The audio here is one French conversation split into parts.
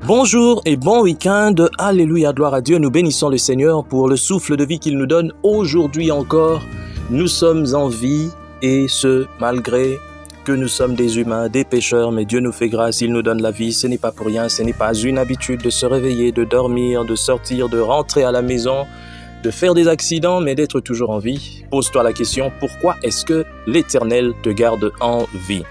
Bonjour et bon week-end, alléluia, gloire à Dieu, nous bénissons le Seigneur pour le souffle de vie qu'il nous donne aujourd'hui encore. Nous sommes en vie et ce, malgré que nous sommes des humains, des pécheurs, mais Dieu nous fait grâce, il nous donne la vie, ce n'est pas pour rien, ce n'est pas une habitude de se réveiller, de dormir, de sortir, de rentrer à la maison, de faire des accidents, mais d'être toujours en vie. Pose-toi la question, pourquoi est-ce que l'Éternel te garde en vie ?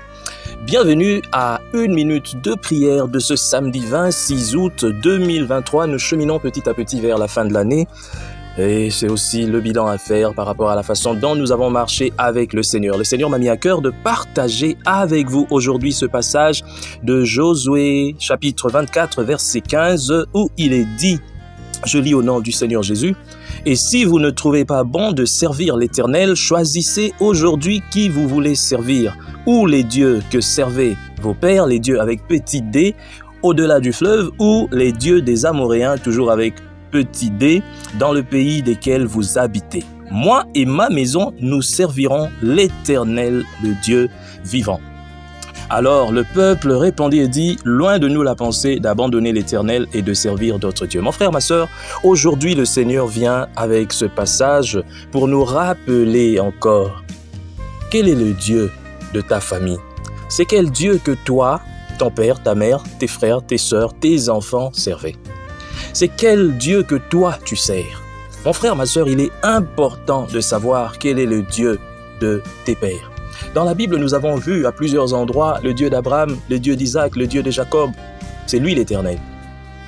Bienvenue à 1 minute de prière de ce samedi 26 août 2023. Nous cheminons petit à petit vers la fin de l'année et c'est aussi le bilan à faire par rapport à la façon dont nous avons marché avec le Seigneur. Le Seigneur m'a mis à cœur de partager avec vous aujourd'hui ce passage de Josué chapitre 24 verset 15 où il est dit, je lis au nom du Seigneur Jésus, « Et si vous ne trouvez pas bon de servir l'Éternel, choisissez aujourd'hui qui vous voulez servir, ou les dieux que servaient vos pères, les dieux avec petit d, au-delà du fleuve, ou les dieux des Amoréens, toujours avec petit d, dans le pays desquels vous habitez. Moi et ma maison, nous servirons l'Éternel, le Dieu vivant. » Alors le peuple répondit et dit, loin de nous la pensée d'abandonner l'Éternel et de servir d'autres dieux. Mon frère, ma sœur, aujourd'hui le Seigneur vient avec ce passage pour nous rappeler encore quel est le Dieu de ta famille. C'est quel Dieu que toi, ton père, ta mère, tes frères, tes sœurs, tes enfants servaient. C'est quel Dieu que toi tu sers. Mon frère, ma sœur, il est important de savoir quel est le Dieu de tes pères. Dans la Bible, nous avons vu à plusieurs endroits le Dieu d'Abraham, le Dieu d'Isaac, le Dieu de Jacob. C'est lui l'Éternel.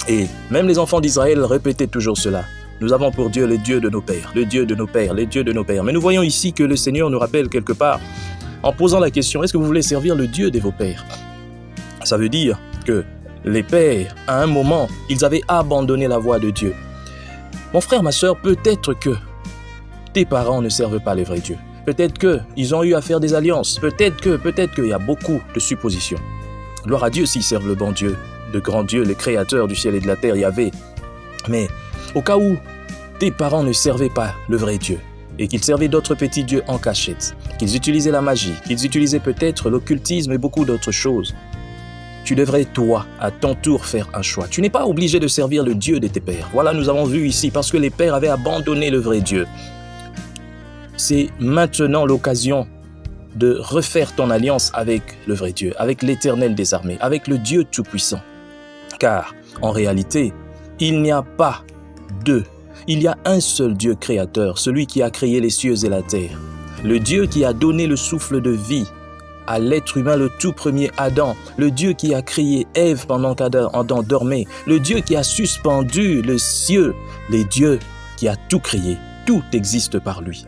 Et même les enfants d'Israël répétaient toujours cela. Nous avons pour Dieu le Dieu de nos pères, le Dieu de nos pères, le Dieu de nos pères. Mais nous voyons ici que le Seigneur nous rappelle quelque part, en posant la question, est-ce que vous voulez servir le Dieu de vos pères ? Ça veut dire que les pères, à un moment, ils avaient abandonné la voie de Dieu. Mon frère, ma sœur, peut-être que tes parents ne servent pas le vrai Dieu. Peut-être qu'ils ont eu à faire des alliances. Peut-être qu'il y a beaucoup de suppositions. Gloire à Dieu s'ils servent le bon Dieu, le grand Dieu, le créateur du ciel et de la terre, Yahvé. Mais au cas où tes parents ne servaient pas le vrai Dieu et qu'ils servaient d'autres petits dieux en cachette, qu'ils utilisaient la magie, qu'ils utilisaient peut-être l'occultisme et beaucoup d'autres choses, tu devrais, toi, à ton tour, faire un choix. Tu n'es pas obligé de servir le Dieu de tes pères. Voilà, nous avons vu ici, parce que les pères avaient abandonné le vrai Dieu. C'est maintenant l'occasion de refaire ton alliance avec le vrai Dieu, avec l'Éternel des armées, avec le Dieu Tout-Puissant. Car, en réalité, il n'y a pas deux. Il y a un seul Dieu créateur, celui qui a créé les cieux et la terre. Le Dieu qui a donné le souffle de vie à l'être humain, le tout premier Adam. Le Dieu qui a créé Ève pendant qu'Adam dormait. Le Dieu qui a suspendu le ciel. Le Dieu qui a tout créé. Tout existe par lui.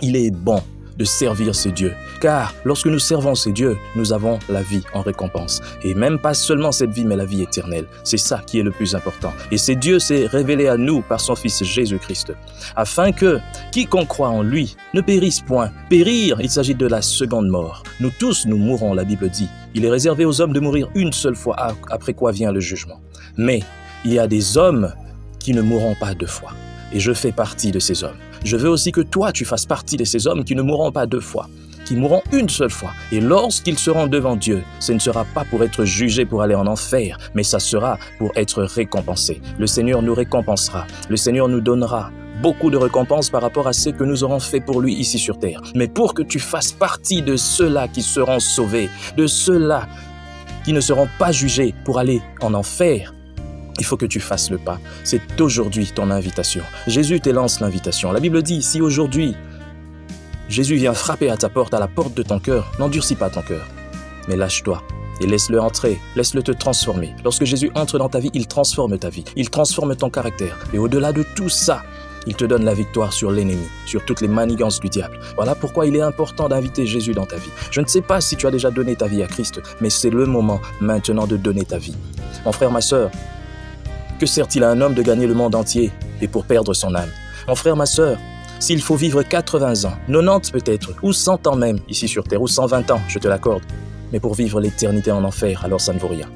Il est bon de servir ces dieux, car lorsque nous servons ces dieux, nous avons la vie en récompense. Et même pas seulement cette vie, mais la vie éternelle. C'est ça qui est le plus important. Et ce Dieu s'est révélé à nous par son Fils Jésus-Christ, afin que quiconque croit en lui ne périsse point. Périr, il s'agit de la seconde mort. Nous tous, nous mourrons, la Bible dit. Il est réservé aux hommes de mourir une seule fois, après quoi vient le jugement. Mais il y a des hommes qui ne mourront pas deux fois. Et je fais partie de ces hommes. Je veux aussi que toi, tu fasses partie de ces hommes qui ne mourront pas deux fois, qui mourront une seule fois. Et lorsqu'ils seront devant Dieu, ce ne sera pas pour être jugés pour aller en enfer, mais ça sera pour être récompensés. Le Seigneur nous récompensera. Le Seigneur nous donnera beaucoup de récompenses par rapport à ce que nous aurons fait pour lui ici sur terre. Mais pour que tu fasses partie de ceux-là qui seront sauvés, de ceux-là qui ne seront pas jugés pour aller en enfer, il faut que tu fasses le pas. C'est aujourd'hui ton invitation. Jésus te lance l'invitation. La Bible dit, si aujourd'hui, Jésus vient frapper à ta porte, à la porte de ton cœur, n'endurcis pas ton cœur, mais lâche-toi et laisse-le entrer, laisse-le te transformer. Lorsque Jésus entre dans ta vie, il transforme ta vie, il transforme ton caractère. Et au-delà de tout ça, il te donne la victoire sur l'ennemi, sur toutes les manigances du diable. Voilà pourquoi il est important d'inviter Jésus dans ta vie. Je ne sais pas si tu as déjà donné ta vie à Christ, mais c'est le moment maintenant de donner ta vie. Mon frère, ma sœur, que sert-il à un homme de gagner le monde entier et pour perdre son âme ? Mon frère, ma sœur, s'il faut vivre 80 ans, 90 peut-être, ou 100 ans même ici sur terre, ou 120 ans, je te l'accorde, mais pour vivre l'éternité en enfer, alors ça ne vaut rien.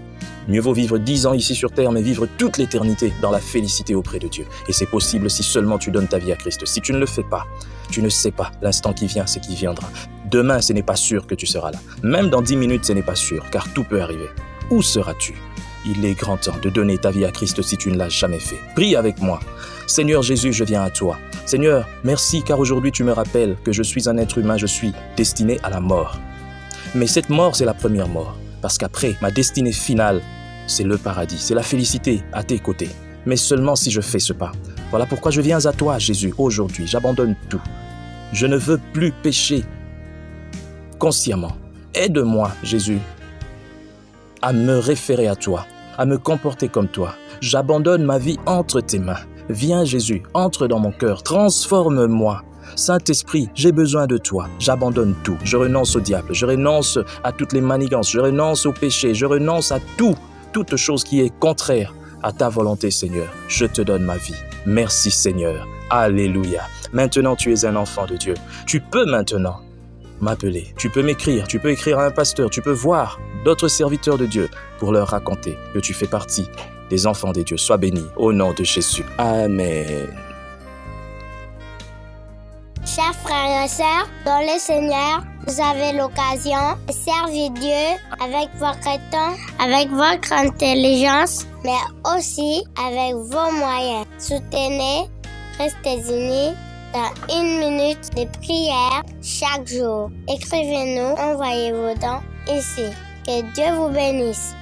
Mieux vaut vivre 10 ans ici sur terre, mais vivre toute l'éternité dans la félicité auprès de Dieu. Et c'est possible si seulement tu donnes ta vie à Christ. Si tu ne le fais pas, tu ne sais pas. L'instant qui vient, c'est qui viendra. Demain, ce n'est pas sûr que tu seras là. Même dans 10 minutes, ce n'est pas sûr, car tout peut arriver. Où seras-tu ? Il est grand temps de donner ta vie à Christ si tu ne l'as jamais fait. Prie avec moi. Seigneur Jésus, je viens à toi. Seigneur, merci car aujourd'hui tu me rappelles que je suis un être humain, je suis destiné à la mort. Mais cette mort, c'est la première mort. Parce qu'après, ma destinée finale, c'est le paradis, c'est la félicité à tes côtés. Mais seulement si je fais ce pas. Voilà pourquoi je viens à toi, Jésus, aujourd'hui. J'abandonne tout. Je ne veux plus pécher consciemment. Aide-moi, Jésus, à me référer à toi, à me comporter comme toi. J'abandonne ma vie entre tes mains. Viens, Jésus, entre dans mon cœur, transforme-moi. Saint-Esprit, j'ai besoin de toi. J'abandonne tout. Je renonce au diable. Je renonce à toutes les manigances. Je renonce au péché. Je renonce à toute chose qui est contraire à ta volonté, Seigneur. Je te donne ma vie. Merci, Seigneur. Alléluia. Maintenant, tu es un enfant de Dieu. Tu peux maintenant m'appeler. Tu peux m'écrire. Tu peux écrire à un pasteur. Tu peux voir d'autres serviteurs de Dieu pour leur raconter que tu fais partie des enfants de Dieu. Sois béni au nom de Jésus. Amen. Chers frères et sœurs, dans le Seigneur, vous avez l'occasion de servir Dieu avec votre temps, avec votre intelligence, mais aussi avec vos moyens. Soutenez, restez unis dans 1 minute de prière chaque jour. Écrivez-nous, envoyez vos dons ici. Que Dieu vous bénisse.